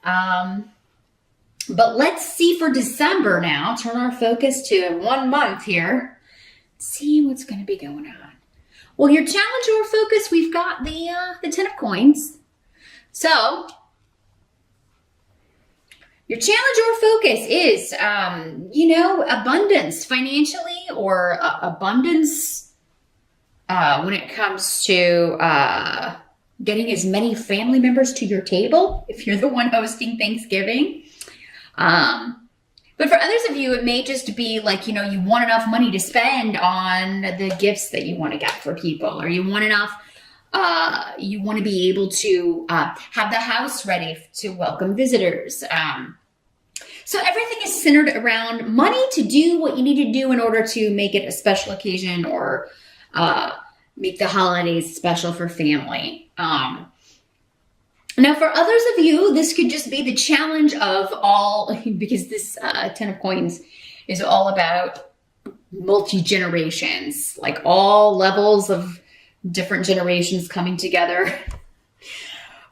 But let's see for December now. Turn our focus to 1 month here. See what's going to be going on. Well, your challenge or focus, we've got the 10 of coins. So your challenge or focus is, abundance financially, or abundance when it comes to getting as many family members to your table if you're the one hosting Thanksgiving. But for others of you, it may just be like, you want enough money to spend on the gifts that you want to get for people, or you want enough, you want to be able to have the house ready to welcome visitors. So everything is centered around money to do what you need to do in order to make it a special occasion, or make the holidays special for family. Now, for others of you, this could just be the challenge of all, because this 10 of coins is all about multi-generations, like all levels of different generations coming together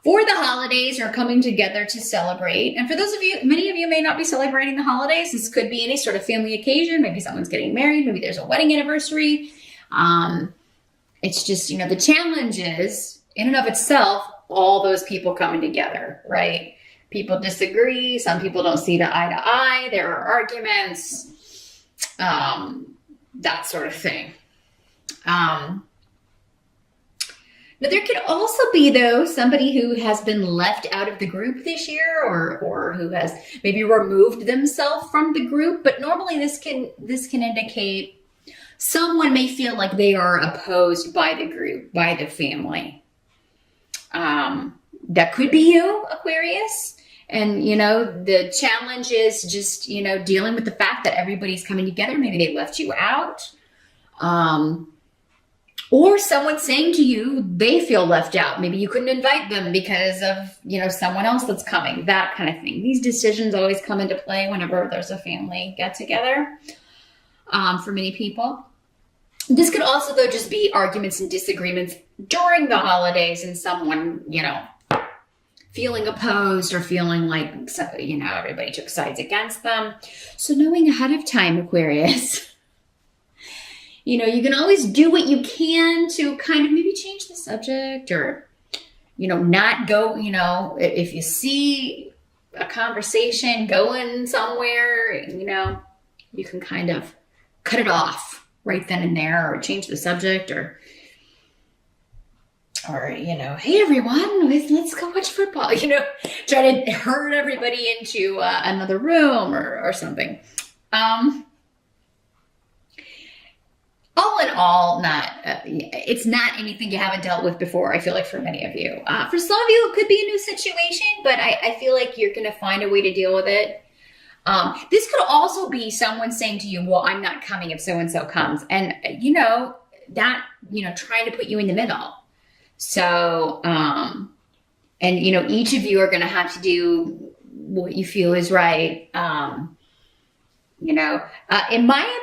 for the holidays, or coming together to celebrate. And for those of you, many of you may not be celebrating the holidays. This could be any sort of family occasion. Maybe someone's getting married. Maybe there's a wedding anniversary. It's just, the challenge is, in and of itself, all those people coming together, right? People disagree. Some people don't see eye to eye. There are arguments, that sort of thing. But there could also be, though, somebody who has been left out of the group this year, or who has maybe removed themselves from the group. But normally this can indicate someone may feel like they are opposed by the group, by the family. That could be you, Aquarius. And, the challenge is just, dealing with the fact that everybody's coming together. Maybe they left you out. Or someone saying to you, they feel left out. Maybe you couldn't invite them because of, someone else that's coming, that kind of thing. These decisions always come into play whenever there's a family get together, for many people. This could also, though, just be arguments and disagreements during the holidays, and someone, feeling opposed, or feeling like, everybody took sides against them. So knowing ahead of time, Aquarius, you can always do what you can to kind of maybe change the subject, or, not go, if you see a conversation going somewhere, you can kind of cut it off right then and there, or change the subject, or hey everyone, let's go watch football, try to herd everybody into another room, or something. All in all, it's not anything you haven't dealt with before, I feel like, for many of you. For some of you, it could be a new situation, but I feel like you're going to find a way to deal with it. This could also be someone saying to you, well, I'm not coming if so-and-so comes. And, trying to put you in the middle. So, each of you are going to have to do what you feel is right. In my opinion,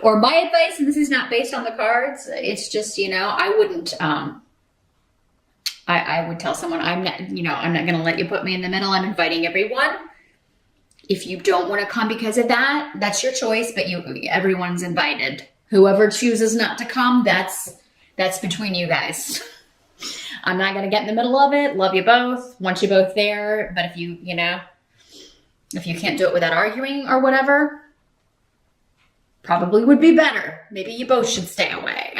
or my advice, and this is not based on the cards, it's just, I wouldn't, I would tell someone, I'm not going to let you put me in the middle. I'm inviting everyone. If you don't want to come because of that, that's your choice, but everyone's invited. Whoever chooses not to come, that's between you guys. I'm not going to get in the middle of it. Love you both. Want you both there. But if you can't do it without arguing or whatever, probably would be better. Maybe you both should stay away.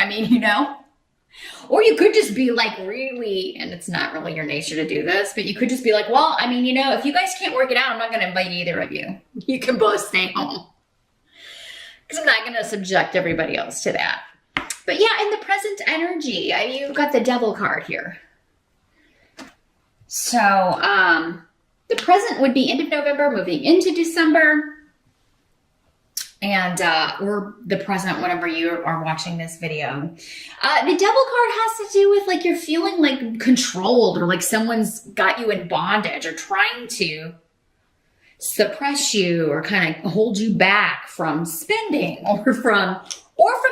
Or you could just be like, really, and it's not really your nature to do this, but you could just be like, well, if you guys can't work it out, I'm not going to invite either of you. You can both stay home. Because I'm not going to subject everybody else to that. But yeah, in the present energy, you've got the Devil card here. So, the present would be end of November, moving into December. And, or the present whenever you are watching this video. The Devil card has to do with like you're feeling like controlled, or like someone's got you in bondage, or trying to suppress you, or kind of hold you back from spending, or from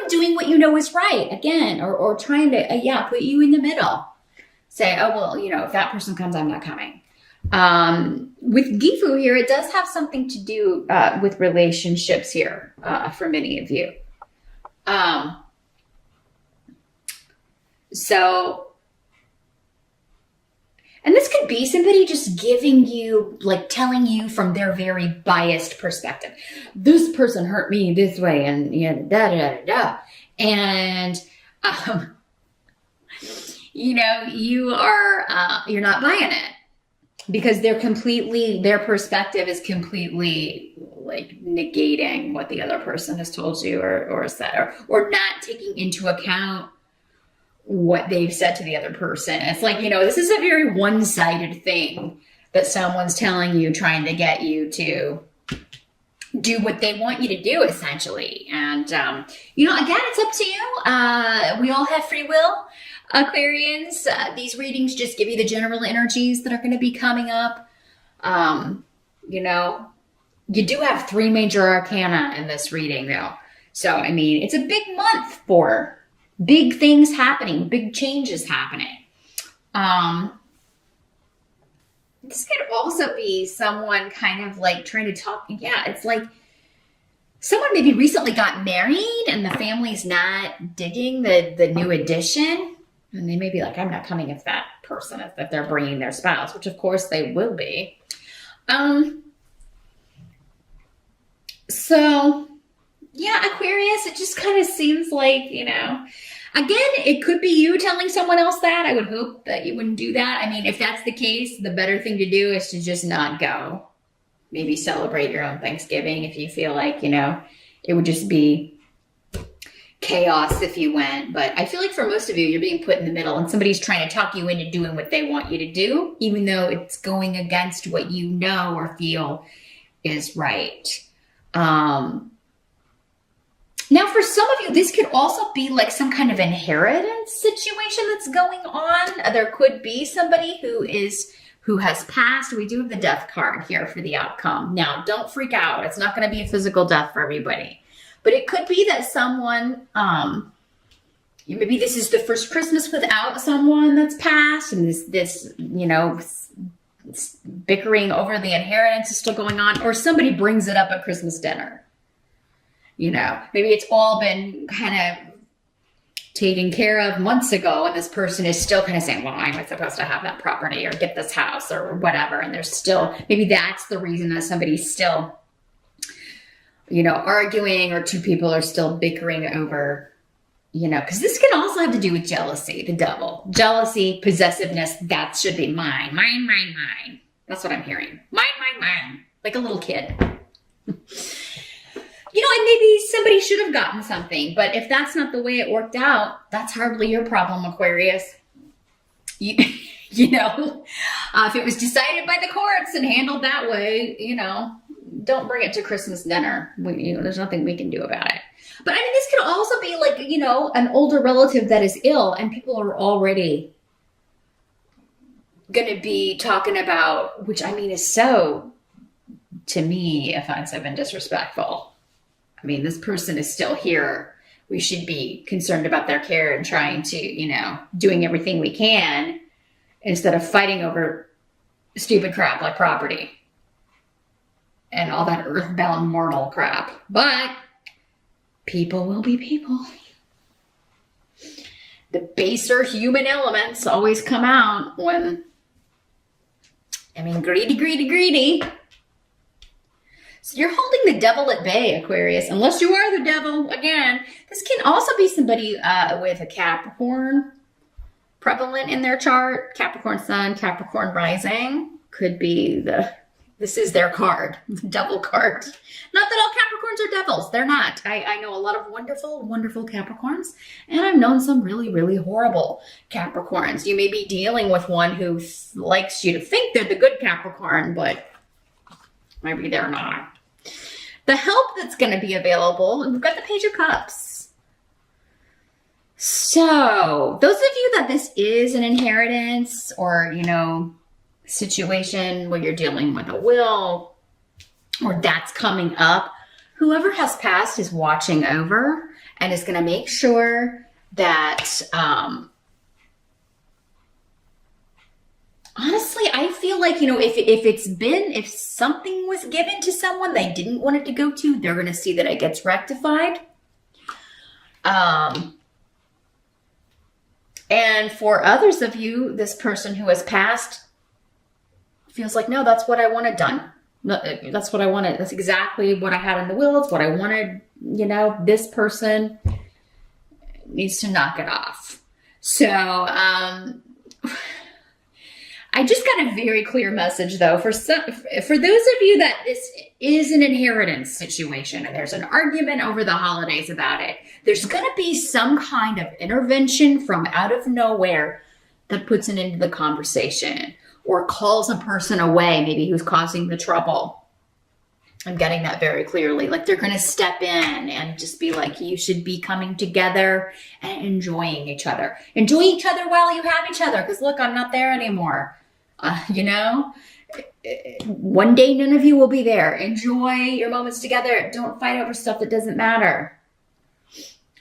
doing what you know is right, again, or trying to, put you in the middle. say, oh, well, you know, if that person comes, I'm not coming. With Gifu here, it does have something to do with relationships here for many of you. And this could be somebody just giving you, like telling you from their very biased perspective. This person hurt me this way and you know, da da da da. And, you know, you're not buying it because their perspective is completely like negating what the other person has told you or said, or not taking into account what they've said to the other person. It's like, you know, this is a very one-sided thing that someone's telling you, trying to get you to do what they want you to do, essentially. And, you know, again, it's up to you. We all have free will, Aquarians. These readings just give you the general energies that are going to be coming up. You know, you do have 3 major arcana in this reading, though. So, I mean, it's a big month for big things happening, big changes happening. This could also be someone kind of like trying to talk. Yeah, it's like someone maybe recently got married and the family's not digging the new addition. And they may be like, I'm not coming if that person, if they're bringing their spouse, which of course they will be. So yeah, Aquarius, it just kind of seems like, you know, again, it could be you telling someone else that. I would hope that you wouldn't do that. I mean, if that's the case, the better thing to do is to just not go. Maybe celebrate your own Thanksgiving if you feel like, you know, it would just be chaos if you went. But I feel like for most of you, you're being put in the middle and somebody's trying to talk you into doing what they want you to do, even though it's going against what you know or feel is right. Now, for some of you, this could also be like some kind of inheritance situation that's going on. There could be somebody who has passed. We do have the death card here for the outcome. Now, don't freak out. It's not going to be a physical death for everybody. But it could be that someone, maybe this is the first Christmas without someone that's passed, and this, you know, bickering over the inheritance is still going on, or somebody brings it up at Christmas dinner. You know, maybe it's all been kind of taken care of months ago, and this person is still kind of saying, well, I'm supposed to have that property or get this house or whatever. And there's still, maybe that's the reason that somebody's still, you know, arguing, or 2 people are still bickering over, you know, because this can also have to do with jealousy, the devil. Jealousy, possessiveness, that should be mine. Mine, mine, mine. That's what I'm hearing. Mine, mine, mine. Like a little kid. You know, and maybe somebody should have gotten something, but if that's not the way it worked out, that's hardly your problem, Aquarius. You know, if it was decided by the courts and handled that way, you know, don't bring it to Christmas dinner. You know, there's nothing we can do about it. But I mean, this could also be like, you know, an older relative that is ill and people are already going to be talking about, which I mean is so, to me, offensive and disrespectful. I mean, this person is still here. We should be concerned about their care and trying to, you know, doing everything we can instead of fighting over stupid crap like property and all that earthbound mortal crap. But people will be people. The baser human elements always come out when, I mean, greedy, greedy, greedy. So you're holding the devil at bay, Aquarius, unless you are the devil. Again, this can also be somebody with a Capricorn prevalent in their chart. Capricorn sun, Capricorn rising. Could be this is their card, the devil card. Not that all Capricorns are devils. They're not. I know a lot of wonderful, wonderful Capricorns, and I've known some really, really horrible Capricorns. You may be dealing with one who likes you to think they're the good Capricorn, but maybe they're not. The help that's going to be available, we've got the Page of Cups. So those of you that this is an inheritance or, you know, situation where you're dealing with a will or that's coming up, whoever has passed is watching over and is going to make sure that Honestly, I feel like, if something was given to someone they didn't want it to go to, they're going to see that it gets rectified. And for others of you, this person who has passed feels like, no, that's what I wanted done. No, that's what I wanted. That's exactly what I had in the will. It's what I wanted. This person needs to knock it off. So, I just got a very clear message, though, for those of you that this is an inheritance situation and there's an argument over the holidays about it, there's going to be some kind of intervention from out of nowhere that puts an end to the conversation or calls a person away, maybe who's causing the trouble. I'm getting that very clearly. Like they're going to step in and just be like, you should be coming together and enjoying each other. Enjoy each other while you have each other. Because look, I'm not there anymore. One day none of you will be there. Enjoy your moments together. Don't fight over stuff that doesn't matter.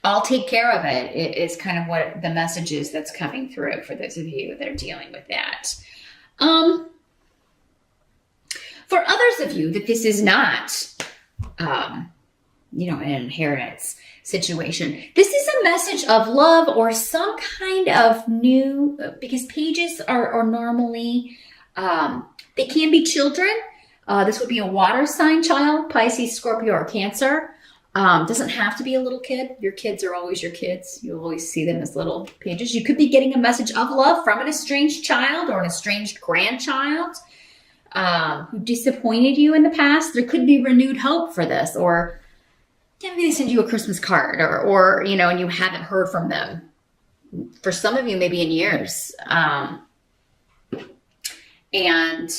I'll take care of it. It is kind of what the message is that's coming through for those of you that are dealing with that. For others of you that this is not, an inheritance situation, this is a message of love or some kind of new, because pages are normally, they can be children. This would be a water sign child, Pisces, Scorpio, or Cancer. Doesn't have to be a little kid. Your kids are always your kids. You'll always see them as little pages. You could be getting a message of love from an estranged child or an estranged grandchild who disappointed you in the past. There could be renewed hope for this, or maybe they send you a Christmas card or and you haven't heard from them. For some of you, maybe in years. And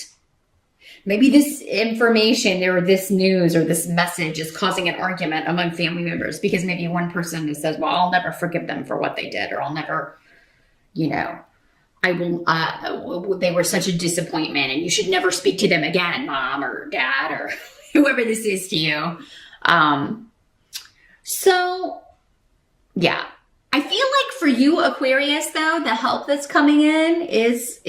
maybe this information or this news or this message is causing an argument among family members because maybe one person says, well, I'll never forgive them for what they did, or I'll never, I will, they were such a disappointment and you should never speak to them again, mom or dad or whoever this is to you. So yeah, I feel like for you, Aquarius, though, the help that's coming in is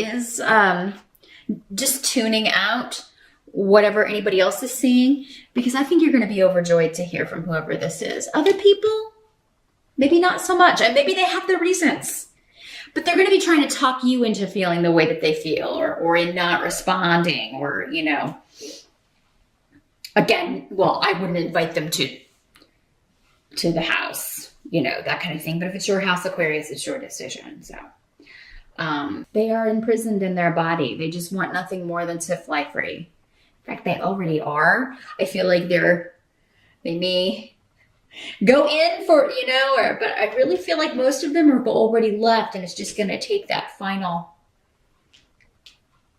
just tuning out whatever anybody else is seeing, because I think you're going to be overjoyed to hear from whoever this is. Other people, maybe not so much, and maybe they have their reasons, but they're going to be trying to talk you into feeling the way that they feel, or in not responding, or, again, well, I wouldn't invite them to the house, that kind of thing. But if it's your house, Aquarius, it's your decision. So they are imprisoned in their body. They just want nothing more than to fly free. In fact, they already are. I feel like they may go in for, but I really feel like most of them are already left, and it's just going to take that final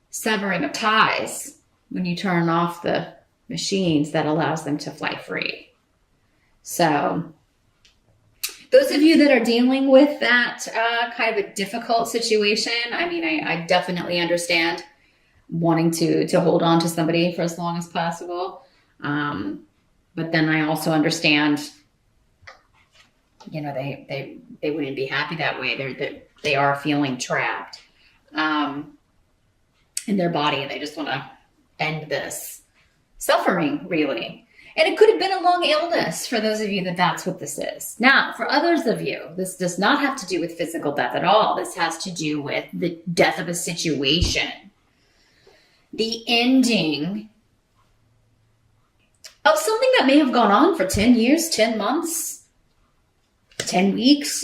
severing of ties when you turn off the machines that allows them to fly free. So those of you that are dealing with that kind of a difficult situation, I mean, I definitely understand wanting to hold on to somebody for as long as possible. But then I also understand, they wouldn't be happy that way. They are feeling trapped in their body, and they just want to end this suffering, really. And it could have been a long illness for those of you that's what this is. Now, for others of you, this does not have to do with physical death at all. This has to do with the death of a situation. The ending of something that may have gone on for 10 years, 10 months, 10 weeks.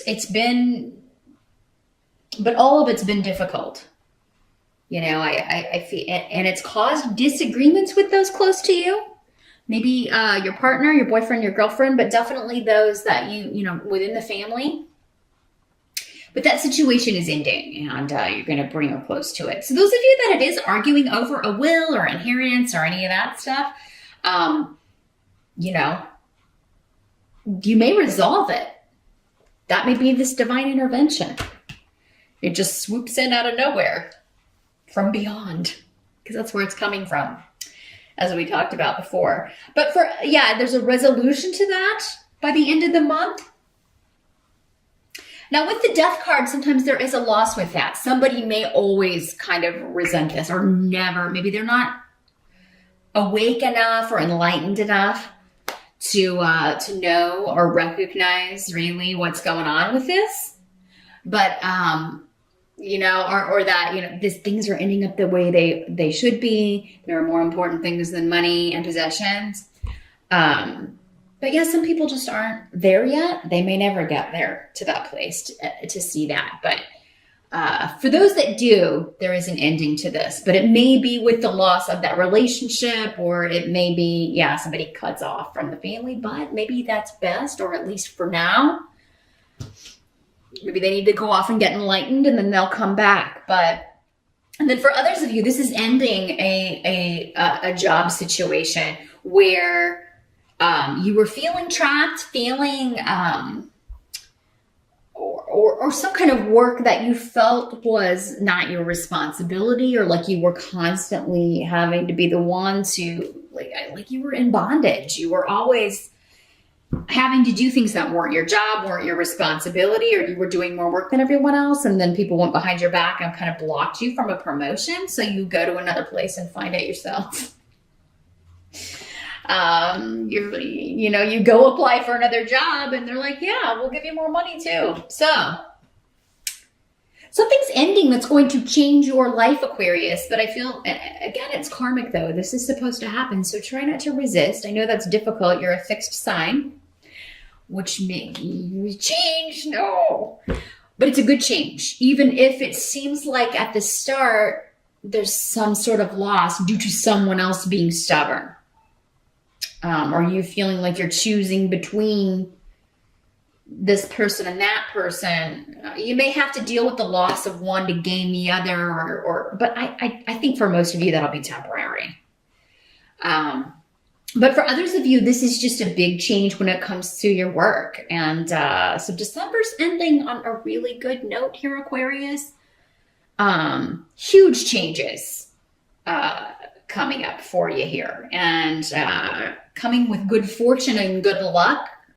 But all of it's been difficult. I feel, and it's caused disagreements with those close to you. Maybe your partner, your boyfriend, your girlfriend, but definitely those that within the family. But that situation is ending, and you're going to bring her close to it. So those of you that it is arguing over a will or inheritance or any of that stuff, you may resolve it. That may be this divine intervention. It just swoops in out of nowhere from beyond, because that's where it's coming from, as we talked about before. But there's a resolution to that by the end of the month. Now with the death card, sometimes there is a loss with that. Somebody may always kind of resent this or never, maybe they're not awake enough or enlightened enough to know or recognize really what's going on with this. But, you know, or that, you know, things are ending up the way they should be. There are more important things than money and possessions. But yeah, some people just aren't there yet. They may never get there to that place to see that. But for those that do, there is an ending to this. But it may be with the loss of that relationship, or it may be, yeah, somebody cuts off from the family, but maybe that's best, or at least for now. Maybe they need to go off and get enlightened, and then they'll come back. And then for others of you, this is ending a job situation where you were feeling trapped, feeling, or some kind of work that you felt was not your responsibility, or like you were constantly having to be the one to, like you were in bondage. You were always having to do things that weren't your job, weren't your responsibility, or you were doing more work than everyone else. And then people went behind your back and kind of blocked you from a promotion. So you go to another place and find it yourself. You go apply for another job and they're like, yeah, we'll give you more money too. So something's ending that's going to change your life, Aquarius. But I feel, again, it's karmic though. This is supposed to happen. So try not to resist. I know that's difficult. You're a fixed sign, which means change. No, but it's a good change. Even if it seems like at the start, there's some sort of loss due to someone else being stubborn. Or you feeling like you're choosing between this person and that person. You may have to deal with the loss of one to gain the other, but I think for most of you, that'll be temporary. But for others of you, this is just a big change when it comes to your work. And so December's ending on a really good note here, Aquarius. Huge changes coming up for you here, and coming with good fortune and good luck.